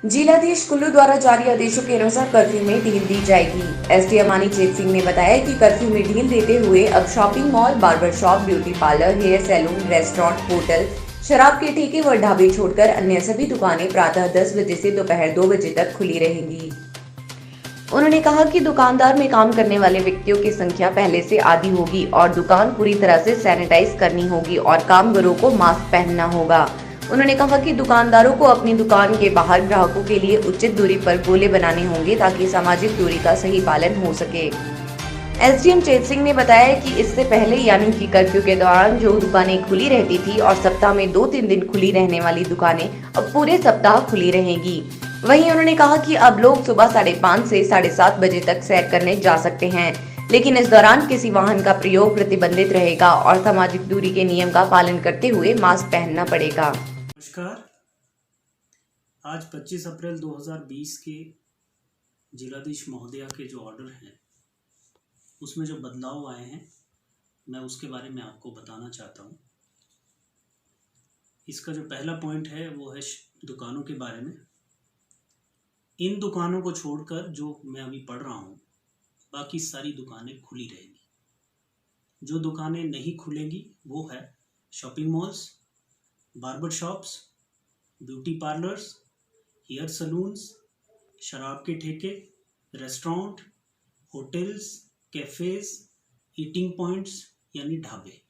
जिलाधीश कुल्लू द्वारा जारी आदेशों के अनुसार कर्फ्यू में ढील दी जाएगी। एसडीएम मानीचेत सिंह ने बताया कि कर्फ्यू में ढील देते हुए अब shopping mall, barber shop, beauty parlour, hair salon, restaurant, hotel, शराब के ठेके व ढाबे छोड़कर अन्य सभी दुकानें प्रातः 10 बजे से दोपहर 2 बजे तक खुली रहेंगी। उन्होंने कहा कि दुकानदार में काम करने वाले व्यक्तियों की संख्या पहले से आधी होगी और दुकान पूरी तरह से सैनिटाइज करनी होगी और कामगारों को मास्क पहनना होगा। उन्होंने कहा कि दुकानदारों को अपनी दुकान के बाहर ग्राहकों के लिए उचित दूरी पर गोले बनाने होंगे ताकि सामाजिक दूरी का सही पालन हो सके। एसडीएम चेत सिंह ने बताया कि इससे पहले यानी कि कर्फ्यू के दौरान जो दुकानें खुली रहती थी और सप्ताह में 2-3 दिन खुली रहने वाली दुकानें अब पूरे सप्ताह खुली रहेंगी। वहीं उन्होंने कहा कि अब लोग सुबह 5:30 से 7:30 बजे तक सैर करने जा सकते हैं, लेकिन इस दौरान किसी वाहन का प्रयोग प्रतिबंधित रहेगा और सामाजिक दूरी के नियम का पालन करते हुए मास्क पहनना पड़ेगा। नमस्कार। आज 25 अप्रैल 2020 के जिलाधीश महोदया के जो ऑर्डर हैं उसमें जो बदलाव आए हैं मैं उसके बारे में आपको बताना चाहता हूँ। इसका जो पहला पॉइंट है वो है दुकानों के बारे में। इन दुकानों को छोड़कर जो मैं अभी पढ़ रहा हूँ बाकी सारी दुकानें खुली रहेंगी। जो दुकानें नहीं खुलेंगी वो है shopping malls, barber shops, beauty parlours, hair salons, शराब के ठेके, restaurant, hotels, cafes, eating points यानी ढाबे।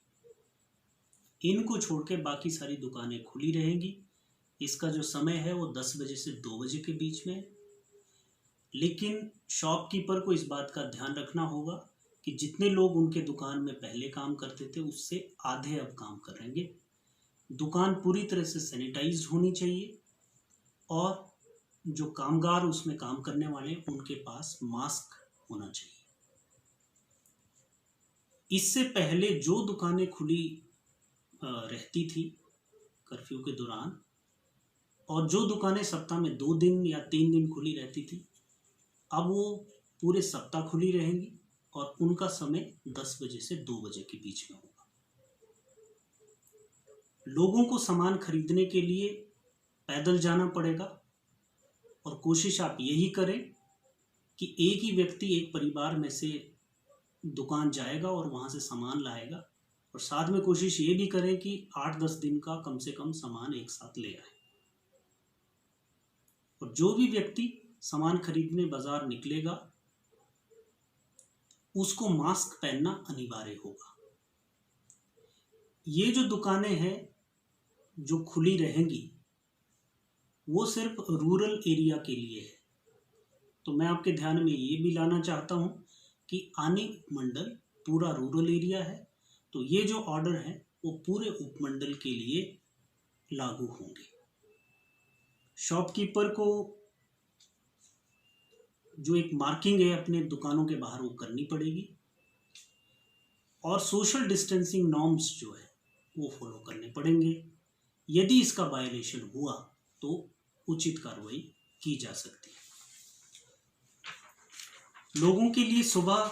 इनको छोड़ के बाकी सारी दुकानें खुली रहेंगी। इसका जो समय है वो 10 बजे से 2 बजे के बीच में। लेकिन शॉपकीपर को इस बात का ध्यान रखना होगा कि जितने लोग उनके दुकान में पहले काम करते थे उससे आधे अब काम करेंगे। दुकान पूरी तरह से सैनिटाइज होनी चाहिए और जो कामगार उसमें काम करने वाले उनके पास मास्क होना चाहिए। इससे पहले जो दुकानें खुली रहती थी कर्फ्यू के दौरान और जो दुकानें सप्ताह में 2 दिन या 3 दिन खुली रहती थी अब वो पूरे सप्ताह खुली रहेंगी और उनका समय 10 बजे से 2 बजे के बीच में होगा। लोगों को सामान खरीदने के लिए पैदल जाना पड़ेगा और कोशिश आप यही करें कि एक ही व्यक्ति एक परिवार में से दुकान जाएगा और वहाँ से सामान लाएगा और साथ में कोशिश ये भी करें कि 8-10 दिन का कम से कम सामान एक साथ ले आए। और जो भी व्यक्ति सामान खरीदने बाजार निकलेगा उसको मास्क पहनना अनिवार्य होगा। ये जो दुकानें हैं जो खुली रहेंगी वो सिर्फ रूरल एरिया के लिए है। तो मैं आपके ध्यान में ये भी लाना चाहता हूँ कि आनी उपमंडल पूरा रूरल एरिया है, तो ये जो ऑर्डर है वो पूरे उपमंडल के लिए लागू होंगे। शॉपकीपर को जो एक मार्किंग है अपने दुकानों के बाहर वो करनी पड़ेगी और सोशल डिस्टेंसिंग नॉर्म्स जो है वो फॉलो करने पड़ेंगे। यदि इसका वायलेशन हुआ तो उचित कार्रवाई की जा सकती है। लोगों के लिए सुबह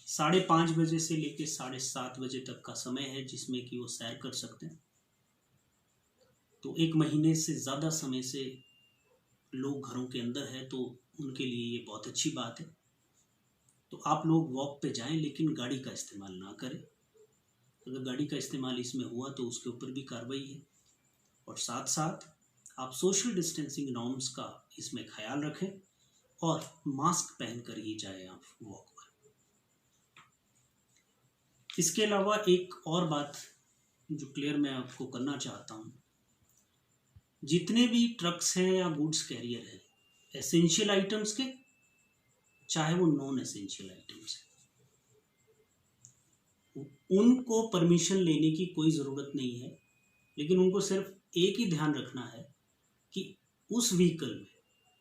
5:30 बजे से लेकर 7:30 बजे तक का समय है जिसमें कि वो सैर कर सकते हैं। तो 1 महीने से ज़्यादा समय से लोग घरों के अंदर है तो उनके लिए ये बहुत अच्छी बात है। तो आप लोग वॉक पे जाएं लेकिन गाड़ी का इस्तेमाल ना करें। अगर गाड़ी का इस्तेमाल इसमें हुआ तो उसके ऊपर भी कार्रवाई है। और साथ साथ आप सोशल डिस्टेंसिंग नॉर्म्स का इसमें ख्याल रखें और मास्क पहन कर ही जाएं आप वॉक पर। इसके अलावा एक और बात जो क्लियर मैं आपको करना चाहता हूँ, जितने भी ट्रक्स हैं या गुड्स कैरियर हैं एसेंशियल आइटम्स के चाहे वो नॉन एसेंशियल आइटम्स हैं, उनको परमिशन लेने की कोई ज़रूरत नहीं है। लेकिन उनको सिर्फ एक ही ध्यान रखना है कि उस व्हीकल में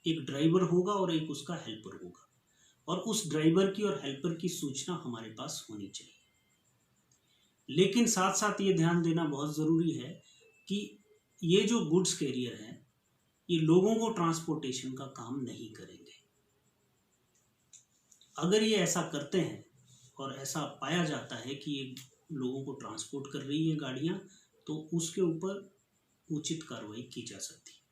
एक ड्राइवर होगा और एक उसका हेल्पर होगा और उस ड्राइवर की और हेल्पर की सूचना हमारे पास होनी चाहिए। लेकिन साथ साथ ये ध्यान देना बहुत ज़रूरी है कि ये जो गुड्स कैरियर हैं ये लोगों को ट्रांसपोर्टेशन का काम नहीं करेंगे। अगर ये ऐसा करते हैं और ऐसा पाया जाता है कि ये लोगों को ट्रांसपोर्ट कर रही है गाड़ियाँ, तो उसके ऊपर उचित कार्रवाई की जा सकती है।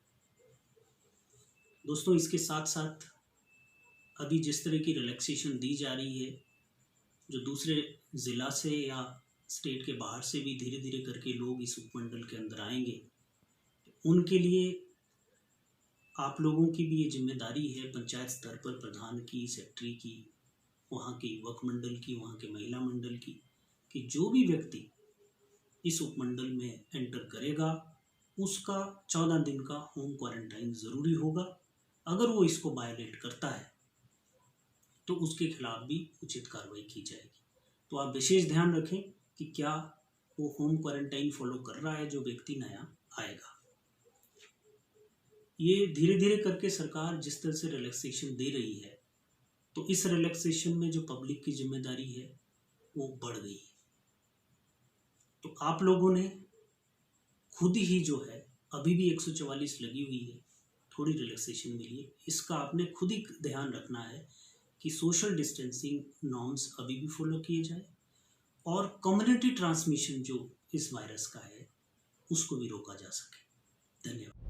दोस्तों, इसके साथ साथ अभी जिस तरह की रिलैक्सेशन दी जा रही है, जो दूसरे ज़िला से या स्टेट के बाहर से भी धीरे धीरे करके लोग इस उपमंडल के अंदर आएंगे, उनके लिए आप लोगों की भी ये जिम्मेदारी है, पंचायत स्तर पर प्रधान की, सेक्रेटरी की, वहाँ के वक्फ मंडल की, वहाँ के महिला मंडल की, कि जो भी व्यक्ति इस उपमंडल में एंटर करेगा उसका 14 दिन का होम क्वारंटाइन ज़रूरी होगा। अगर वो इसको वायलेट करता है तो उसके खिलाफ भी उचित कार्रवाई की जाएगी। तो आप विशेष ध्यान रखें कि क्या वो होम क्वारंटाइन फॉलो कर रहा है जो व्यक्ति नया आएगा। ये धीरे धीरे करके सरकार जिस तरह से रिलैक्सेशन दे रही है, तो इस रिलैक्सेशन में जो पब्लिक की जिम्मेदारी है वो बढ़ गई है। तो आप लोगों ने खुद ही जो है, अभी भी 144 लगी हुई है, थोड़ी रिलैक्सेशन मिली है, इसका आपने खुद ही ध्यान रखना है कि सोशल डिस्टेंसिंग नॉर्म्स अभी भी फॉलो किए जाए और कम्युनिटी ट्रांसमिशन जो इस वायरस का है उसको भी रोका जा सके। धन्यवाद।